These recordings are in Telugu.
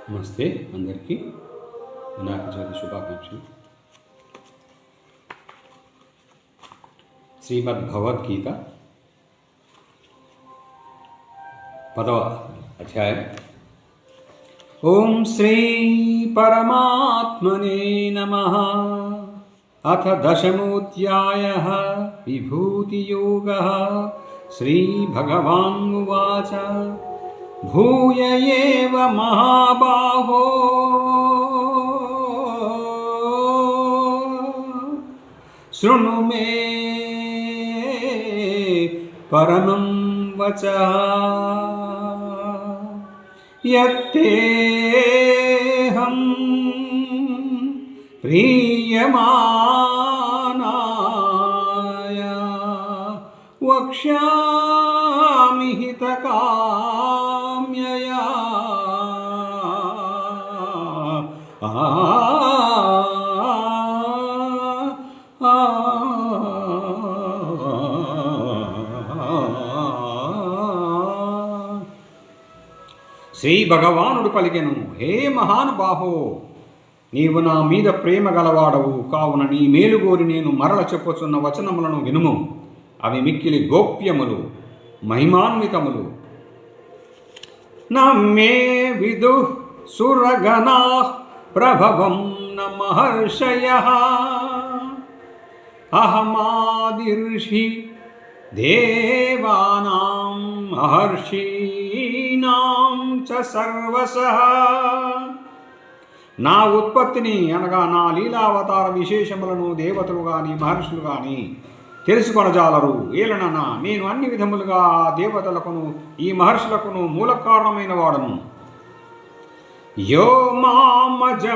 నమస్తే అందరికీ వినాయక చవితి శుభాకాంక్షలు. శ్రీమద్భగవద్గీత 10వ అధ్యాయం. ఓం శ్రీ పరమాత్మనే నమః. అథ దశమోऽధ్యాయః విభూతియోగः. శ్రీభగవానువాచ భూయ ఏవ మహాబాహో శృణు మే పరమం వచః యత్తేహం ప్రీయమానాయ వక్ష్యామి హితకామ్యయా. శ్రీ భగవానుడు పలికెను, హే మహానుబాహో, నీవు నా మీద ప్రేమ గలవాడవు కావున నీ మేలుగోరి నేను మరల చెప్పుచున్న వచనములను వినుము. అవి మిక్కిలి గోప్యములు, మహిమాన్వితములు. నమ్మే విదు సురగణా ప్రభవం న మహర్షయః అహమాదిర్షి దేవానాం మహర్షీణాం చ సర్వసః. నా ఉత్పత్తిని అనగా నా లీలావతార విశేషములను దేవతలు గాని మహర్షులు గాని తెలుసుకొనజాలరు. ఏలనన నేను అన్ని విధములుగా దేవతలకును ఈ మహర్షులకును మూల కారణమైన వాడను. యో మామజమనాదిం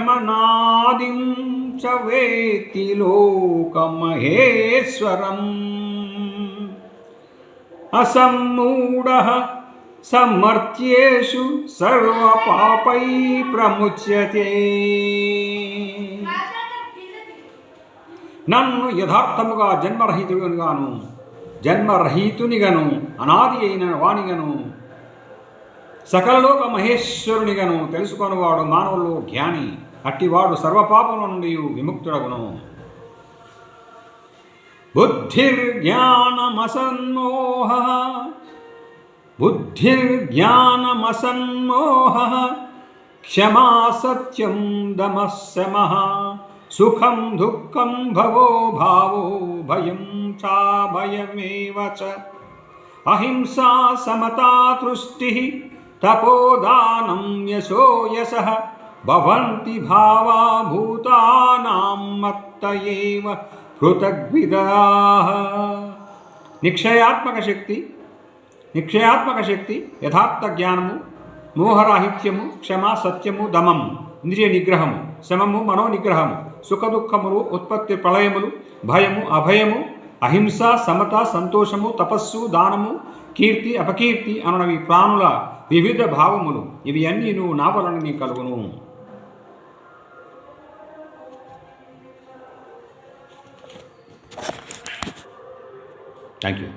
చ వేత్తి లోకమహేశ్వరం అసమ్మూఢః సమర్థ్యేషు సర్వపాపై ప్రముచ్యతే. నన్ను యథార్థముగా జన్మరహితునిగను అనాది అయిన వాణిగను సకలలోక మహేశ్వరునిగను తెలుసుకొనివాడు మానవులు జ్ఞాని. అట్టివాడు సర్వపాపముల నుండి విముక్తుడగును. బుద్ధిర్జ్ఞానమసన్మోహః క్షమా సత్యం దమః శమః సుఖం దుఃఖం భవో భావో భయం చాభయమేవ చ అహింసా సమతా తృష్టిః తపోదానం యశో యశః భవంతి భావా భూతానాం మత్త ఏవ పృథగ్విదాః. నిక్షయాత్మక శక్తి యథార్థ జ్ఞానము, మోహరాహిత్యము, క్షమ, సత్యము, దమము, ఇంద్రియ నిగ్రహము, శమము, మనోనిగ్రహము, సుఖదుఖములు, ఉత్పత్తి ప్రళయములు, భయము, అభయము, అహింస, సమత, సంతోషము, తపస్సు, దానము, కీర్తి, అపకీర్తి అనునవి ప్రాణుల వివిధ భావములు. ఇవి అన్నీ నువ్వు నా వలన నీ కలుగును. Thank you.